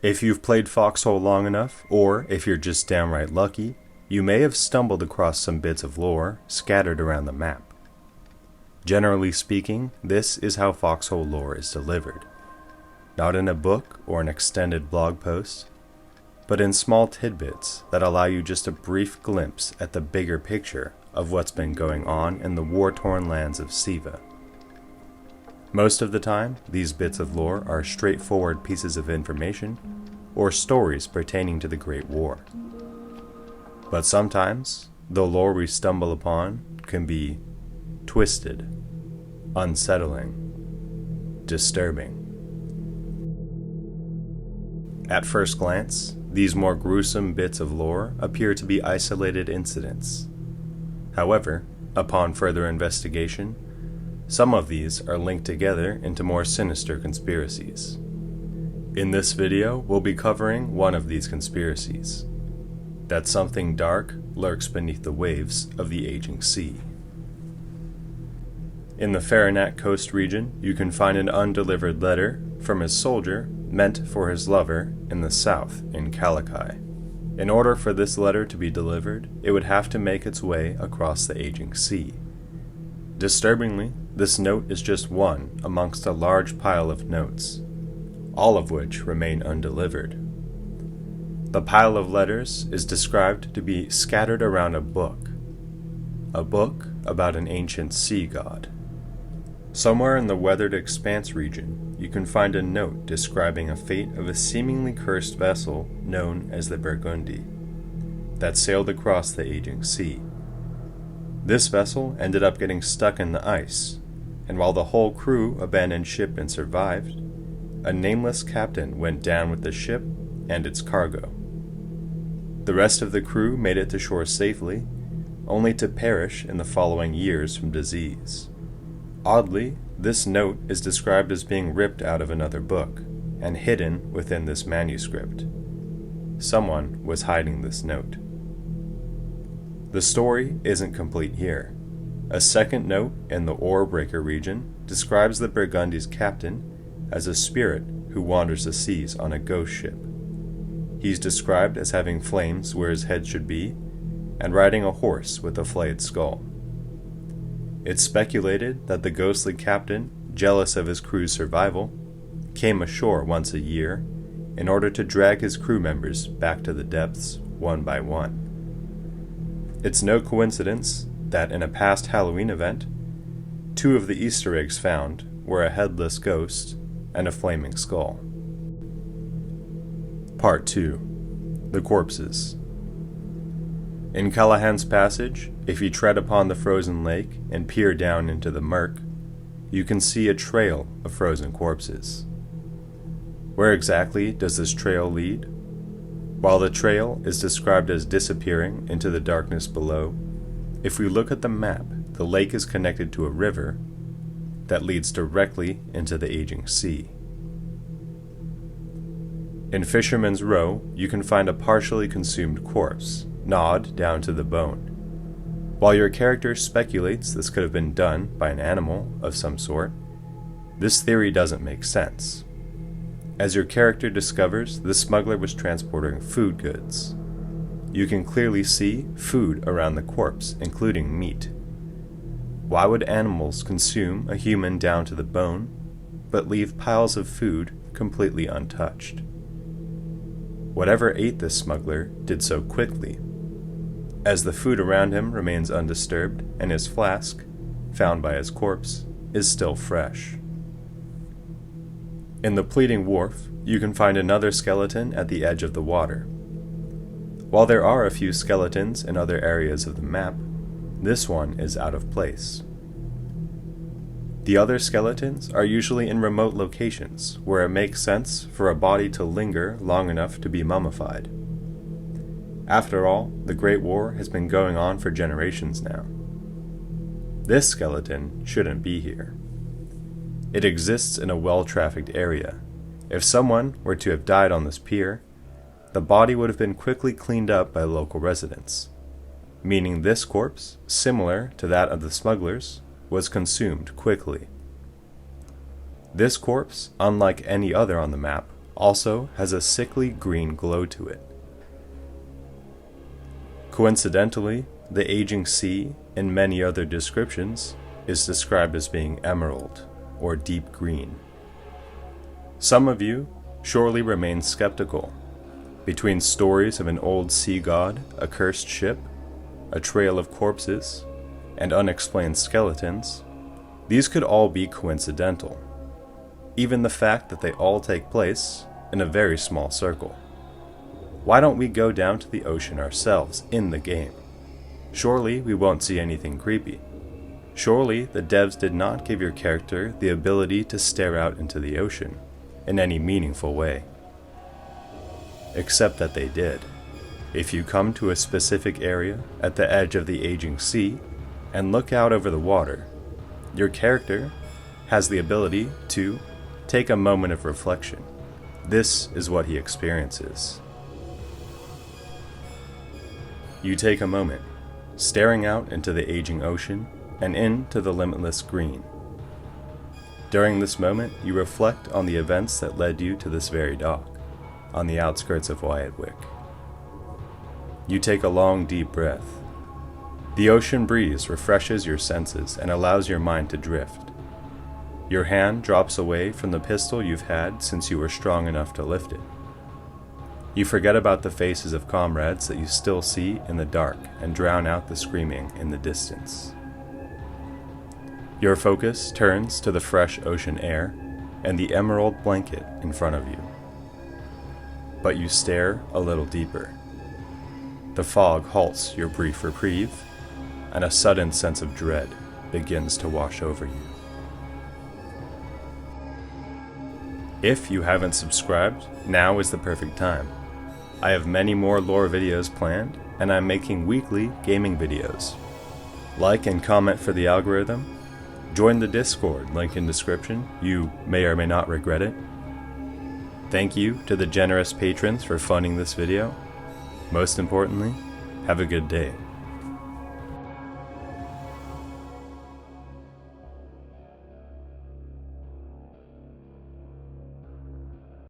If you've played Foxhole long enough, or if you're just downright lucky, you may have stumbled across some bits of lore scattered around the map. Generally speaking, this is how Foxhole lore is delivered. Not in a book or an extended blog post, but in small tidbits that allow you just a brief glimpse at the bigger picture of what's been going on in the war-torn lands of Siva. Most of the time, these bits of lore are straightforward pieces of information or stories pertaining to the Great War. But sometimes, the lore we stumble upon can be twisted, unsettling, disturbing. At first glance, these more gruesome bits of lore appear to be isolated incidents. However, upon further investigation, some of these are linked together into more sinister conspiracies. In this video, we'll be covering one of these conspiracies: that something dark lurks beneath the waves of the aging sea. In the Farinac Coast region, you can find an undelivered letter from a soldier meant for his lover in the south in Calakai. In order for this letter to be delivered, it would have to make its way across the aging sea. Disturbingly, this note is just one amongst a large pile of notes, all of which remain undelivered. The pile of letters is described to be scattered around a book about an ancient sea god. Somewhere in the weathered expanse region, you can find a note describing a fate of a seemingly cursed vessel known as the Burgundy that sailed across the aging sea. This vessel ended up getting stuck in the ice, and while the whole crew abandoned ship and survived, a nameless captain went down with the ship and its cargo. The rest of the crew made it to shore safely, only to perish in the following years from disease. Oddly, this note is described as being ripped out of another book and hidden within this manuscript. Someone was hiding this note. The story isn't complete here. A second note in the Oarbreaker region describes the Burgundy's captain as a spirit who wanders the seas on a ghost ship. He's described as having flames where his head should be, and riding a horse with a flayed skull. It's speculated that the ghostly captain, jealous of his crew's survival, came ashore once a year in order to drag his crew members back to the depths one by one. It's no coincidence that in a past Halloween event, 2 of the Easter eggs found were a headless ghost and a flaming skull. Part 2. The Corpses. In Callahan's Passage, if you tread upon the frozen lake and peer down into the murk, you can see a trail of frozen corpses. Where exactly does this trail lead? While the trail is described as disappearing into the darkness below, if we look at the map, the lake is connected to a river that leads directly into the aging sea. In Fisherman's Row, you can find a partially consumed corpse, gnawed down to the bone. While your character speculates this could have been done by an animal of some sort, this theory doesn't make sense. As your character discovers, the smuggler was transporting food goods. You can clearly see food around the corpse, including meat. Why would animals consume a human down to the bone, but leave piles of food completely untouched? Whatever ate this smuggler did so quickly, as the food around him remains undisturbed and his flask, found by his corpse, is still fresh. In the Pleading Wharf, you can find another skeleton at the edge of the water. While there are a few skeletons in other areas of the map, this one is out of place. The other skeletons are usually in remote locations where it makes sense for a body to linger long enough to be mummified. After all, the Great War has been going on for generations now. This skeleton shouldn't be here. It exists in a well-trafficked area. If someone were to have died on this pier, the body would have been quickly cleaned up by local residents, meaning this corpse, similar to that of the smugglers, was consumed quickly. This corpse, unlike any other on the map, also has a sickly green glow to it. Coincidentally, the aging sea, in many other descriptions, is described as being emerald or deep green. Some of you surely remain skeptical. Between stories of an old sea god, a cursed ship, a trail of corpses, and unexplained skeletons, these could all be coincidental. Even the fact that they all take place in a very small circle. Why don't we go down to the ocean ourselves in the game? Surely we won't see anything creepy. Surely the devs did not give your character the ability to stare out into the ocean in any meaningful way. Except that they did. If you come to a specific area at the edge of the aging sea and look out over the water, your character has the ability to take a moment of reflection. This is what he experiences. You take a moment, staring out into the aging ocean and into the limitless green. During this moment, you reflect on the events that led you to this very dock, on the outskirts of Wyattwick. You take a long, deep breath. The ocean breeze refreshes your senses and allows your mind to drift. Your hand drops away from the pistol you've had since you were strong enough to lift it. You forget about the faces of comrades that you still see in the dark and drown out the screaming in the distance. Your focus turns to the fresh ocean air and the emerald blanket in front of you. But you stare a little deeper. The fog halts your brief reprieve, and a sudden sense of dread begins to wash over you. If you haven't subscribed, now is the perfect time. I have many more lore videos planned, and I'm making weekly gaming videos. Like and comment for the algorithm. Join the Discord, link in description. You may or may not regret it. Thank you to the generous patrons for funding this video. Most importantly, have a good day.